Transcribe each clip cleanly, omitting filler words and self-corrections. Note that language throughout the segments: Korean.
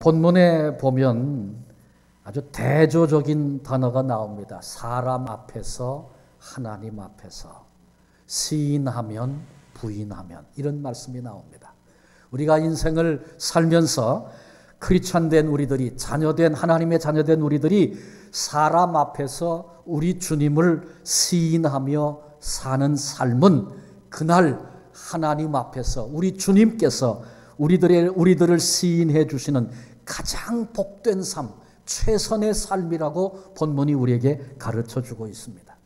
본문에 보면 아주 대조적인 단어가 나옵니다. 사람 앞에서, 하나님 앞에서, 시인하면, 부인하면, 이런 말씀이 나옵니다. 우리가 인생을 살면서 크리스찬된 우리들이, 자녀된, 하나님의 자녀된 우리들이 사람 앞에서 우리 주님을 시인하며 사는 삶은 그날 하나님 앞에서 우리 주님께서 우리들을 시인해 주시는 가장 복된 삶, 최선의 삶이라고 본문이 우리에게 가르쳐 주고 있습니다.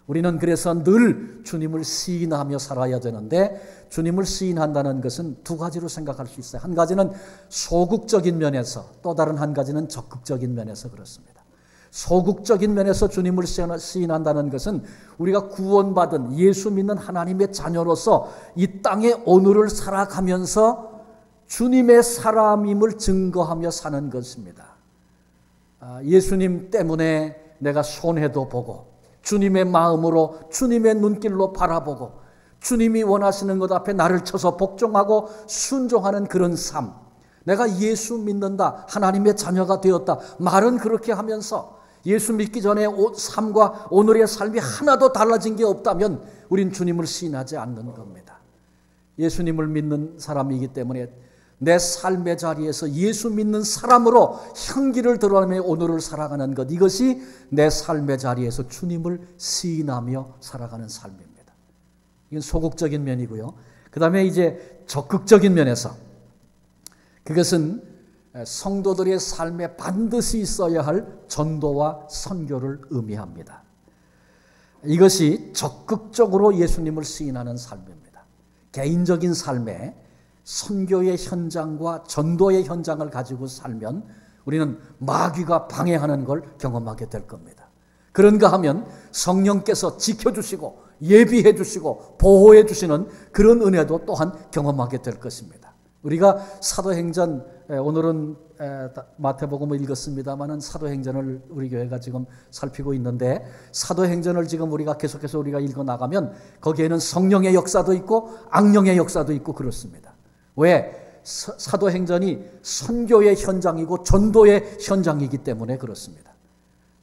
우리는 그래서 늘 주님을 시인하며 살아야 되는데, 주님을 시인한다는 것은 두 가지로 생각할 수 있어요. 한 가지는 소극적인 면에서, 또 다른 한 가지는 적극적인 면에서 그렇습니다. 소극적인 면에서 주님을 시인한다는 것은 우리가 구원받은 예수 믿는 하나님의 자녀로서 이 땅에 오늘을 살아가면서 주님의 사람임을 증거하며 사는 것입니다. 예수님 때문에 내가 손해도 보고, 주님의 마음으로, 주님의 눈길로 바라보고, 주님이 원하시는 것 앞에 나를 쳐서 복종하고 순종하는 그런 삶. 내가 예수 믿는다, 하나님의 자녀가 되었다, 말은 그렇게 하면서 예수 믿기 전에 삶과 오늘의 삶이 하나도 달라진 게 없다면 우린 주님을 시인하지 않는 겁니다. 예수님을 믿는 사람이기 때문에 내 삶의 자리에서 예수 믿는 사람으로 향기를 드러내며 오늘을 살아가는 것, 이것이 내 삶의 자리에서 주님을 시인하며 살아가는 삶입니다. 이건 소극적인 면이고요. 그 다음에 이제 적극적인 면에서, 그것은 성도들의 삶에 반드시 있어야 할 전도와 선교를 의미합니다. 이것이 적극적으로 예수님을 시인하는 삶입니다. 개인적인 삶에 선교의 현장과 전도의 현장을 가지고 살면 우리는 마귀가 방해하는 걸 경험하게 될 겁니다. 그런가 하면 성령께서 지켜주시고 예비해 주시고 보호해 주시는 그런 은혜도 또한 경험하게 될 것입니다. 우리가 사도행전, 오늘은 마태복음을 읽었습니다마는 사도행전을 우리 교회가 지금 살피고 있는데, 사도행전을 지금 우리가 계속해서 우리가 읽어 나가면 거기에는 성령의 역사도 있고 악령의 역사도 있고 그렇습니다. 왜? 사도행전이 선교의 현장이고 전도의 현장이기 때문에 그렇습니다.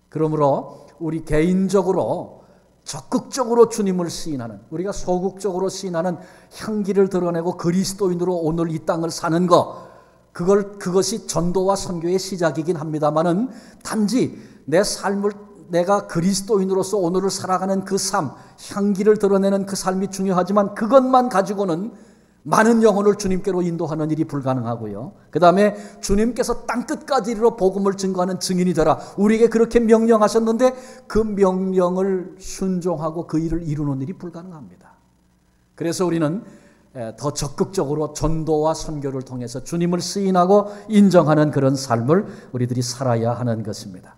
그러므로 우리 개인적으로 적극적으로 주님을 시인하는, 우리가 소극적으로 시인하는 향기를 드러내고 그리스도인으로 오늘 이 땅을 사는 것, 그것이 전도와 선교의 시작이긴 합니다만은, 단지 내 삶을, 내가 그리스도인으로서 오늘을 살아가는 그 삶, 향기를 드러내는 그 삶이 중요하지만 그것만 가지고는 많은 영혼을 주님께로 인도하는 일이 불가능하고요. 그 다음에 주님께서 땅끝까지 이르러 복음을 증거하는 증인이 되라, 우리에게 그렇게 명령하셨는데 그 명령을 순종하고 그 일을 이루는 일이 불가능합니다. 그래서 우리는 더 적극적으로 전도와 선교를 통해서 주님을 시인하고 인정하는 그런 삶을 우리들이 살아야 하는 것입니다.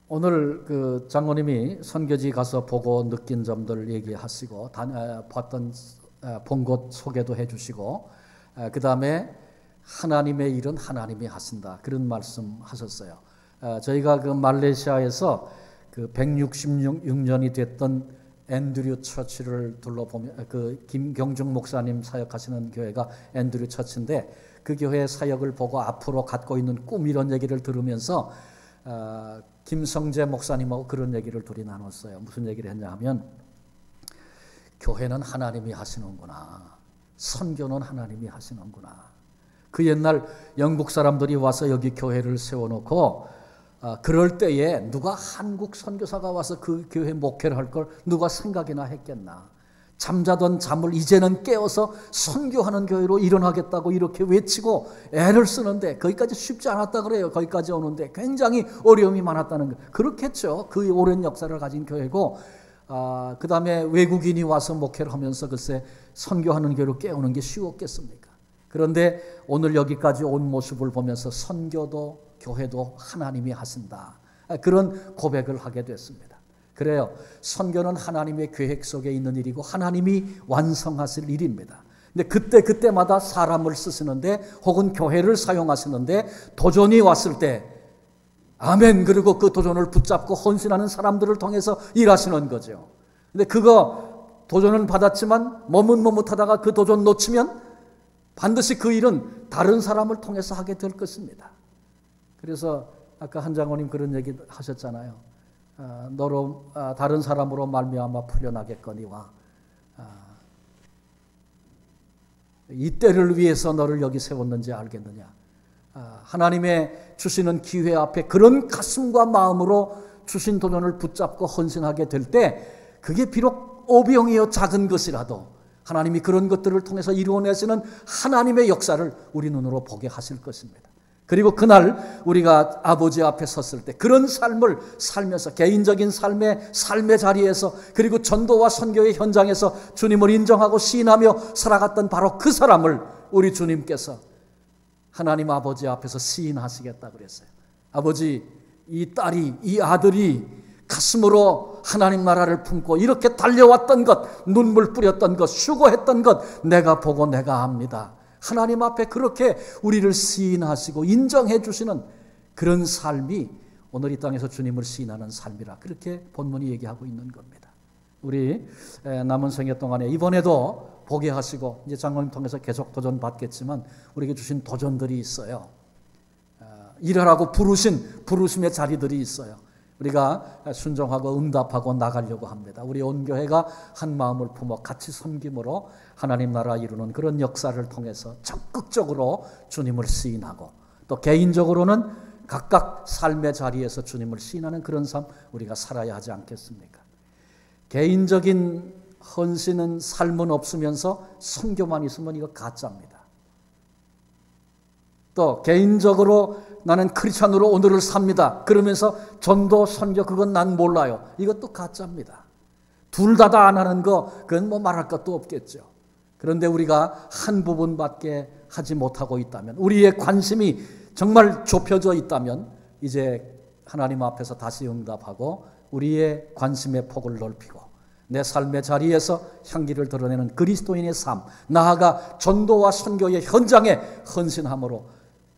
오늘 그 장로님이 선교지 가서 보고 느낀 점들 얘기하시고, 본 곳 소개도 해주시고, 그 다음에 하나님의 일은 하나님이 하신다, 그런 말씀 하셨어요. 저희가 그 말레이시아에서 그 166년이 됐던 앤드류 처치를 둘러보면, 그 김경중 목사님 사역하시는 교회가 앤드류 처치인데, 그 교회 사역을 보고 앞으로 갖고 있는 꿈, 이런 얘기를 들으면서 김성재 목사님하고 그런 얘기를 둘이 나눴어요. 무슨 얘기를 했냐 하면, 교회는 하나님이 하시는구나, 선교는 하나님이 하시는구나. 그 옛날 영국 사람들이 와서 여기 교회를 세워놓고 그럴 때에 누가 한국 선교사가 와서 그 교회 목회를 할 걸 누가 생각이나 했겠나. 잠자던 잠을 이제는 깨어서 선교하는 교회로 일어나겠다고 이렇게 외치고 애를 쓰는데, 거기까지 쉽지 않았다 그래요. 거기까지 오는데 굉장히 어려움이 많았다는 거. 그렇겠죠. 그 오랜 역사를 가진 교회고, 그 다음에 외국인이 와서 목회를 하면서 글쎄 선교하는 교회로 깨우는 게 쉬웠겠습니까? 그런데 오늘 여기까지 온 모습을 보면서 선교도 교회도 하나님이 하신다, 그런 고백을 하게 됐습니다. 그래요. 선교는 하나님의 계획 속에 있는 일이고 하나님이 완성하실 일입니다. 근데 그때마다 사람을 쓰시는데, 혹은 교회를 사용하시는데, 도전이 왔을 때 아멘, 그리고 그 도전을 붙잡고 헌신하는 사람들을 통해서 일하시는 거죠. 근데 그거 도전은 받았지만 머뭇머뭇하다가 그 도전 놓치면 반드시 그 일은 다른 사람을 통해서 하게 될 것입니다. 그래서 아까 한 장로님 그런 얘기 하셨잖아요. 너로 다른 사람으로 말미암아 풀려나겠거니와 이 때를 위해서 너를 여기 세웠는지 알겠느냐. 하나님의 주시는 기회 앞에 그런 가슴과 마음으로 주신 도전을 붙잡고 헌신하게 될 때 그게 비록 오병이어 작은 것이라도 하나님이 그런 것들을 통해서 이루어내시는 하나님의 역사를 우리 눈으로 보게 하실 것입니다. 그리고 그날 우리가 아버지 앞에 섰을 때 그런 삶을 살면서 개인적인 삶의 자리에서 그리고 전도와 선교의 현장에서 주님을 인정하고 시인하며 살아갔던 바로 그 사람을 우리 주님께서 하나님 아버지 앞에서 시인하시겠다 그랬어요. 아버지, 이 딸이, 이 아들이 가슴으로 하나님 나라를 품고 이렇게 달려왔던 것, 눈물 뿌렸던 것, 수고했던 것 내가 보고 내가 압니다. 하나님 앞에 그렇게 우리를 시인하시고 인정해 주시는 그런 삶이 오늘 이 땅에서 주님을 시인하는 삶이라 그렇게 본문이 얘기하고 있는 겁니다. 우리 남은 생애 동안에 이번에도 보게 하시고 이제 장로님 통해서 계속 도전 받겠지만 우리에게 주신 도전들이 있어요. 일하라고 부르심의 자리들이 있어요. 우리가 순종하고 응답하고 나가려고 합니다. 우리 온 교회가 한 마음을 품어 같이 섬김으로 하나님 나라 이루는 그런 역사를 통해서 적극적으로 주님을 시인하고 또 개인적으로는 각각 삶의 자리에서 주님을 시인하는 그런 삶 우리가 살아야 하지 않겠습니까? 개인적인 헌신은 삶은 없으면서 선교만 있으면 이거 가짜입니다. 또 개인적으로 나는 크리스찬으로 오늘을 삽니다. 그러면서 전도, 선교 그건 난 몰라요. 이것도 가짜입니다. 둘 다 안 하는 거 그건 뭐 말할 것도 없겠죠. 그런데 우리가 한 부분밖에 하지 못하고 있다면 우리의 관심이 정말 좁혀져 있다면 이제 하나님 앞에서 다시 응답하고 우리의 관심의 폭을 넓히고 내 삶의 자리에서 향기를 드러내는 그리스도인의 삶 나아가 전도와 선교의 현장에 헌신함으로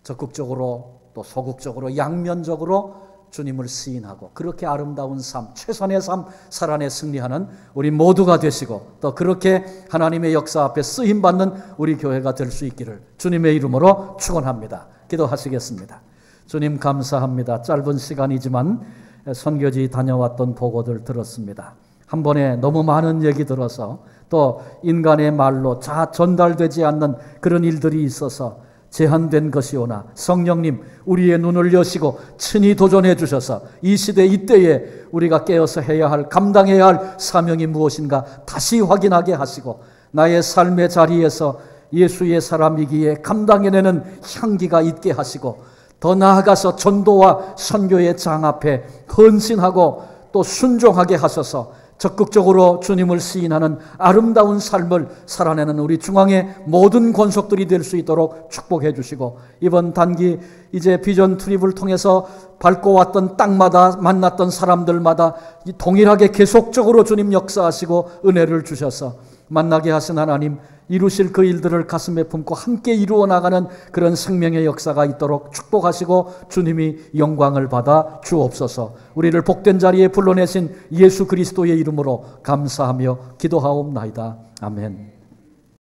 적극적으로 또 소극적으로 양면적으로 주님을 시인하고 그렇게 아름다운 삶, 최선의 삶 살아내 승리하는 우리 모두가 되시고 또 그렇게 하나님의 역사 앞에 쓰임받는 우리 교회가 될 수 있기를 주님의 이름으로 축원합니다. 기도하시겠습니다. 주님 감사합니다. 짧은 시간이지만 선교지 다녀왔던 보고들 들었습니다. 한 번에 너무 많은 얘기 들어서 또 인간의 말로 다 전달되지 않는 그런 일들이 있어서 제한된 것이오나 성령님 우리의 눈을 여시고 친히 도전해 주셔서 이 시대 이때에 우리가 깨어서 해야 할 감당해야 할 사명이 무엇인가 다시 확인하게 하시고 나의 삶의 자리에서 예수의 사람이기에 감당해내는 향기가 있게 하시고 더 나아가서 전도와 선교의 장 앞에 헌신하고 또 순종하게 하셔서 적극적으로 주님을 시인하는 아름다운 삶을 살아내는 우리 중앙의 모든 권속들이 될 수 있도록 축복해 주시고 이번 단기 이제 비전 트립을 통해서 밟고 왔던 땅마다 만났던 사람들마다 동일하게 계속적으로 주님 역사하시고 은혜를 주셔서 만나게 하신 하나님 이루실 그 일들을 가슴에 품고 함께 이루어 나가는 그런 생명의 역사가 있도록 축복하시고 주님이 영광을 받아 주옵소서. 우리를 복된 자리에 불러내신 예수 그리스도의 이름으로 감사하며 기도하옵나이다. 아멘.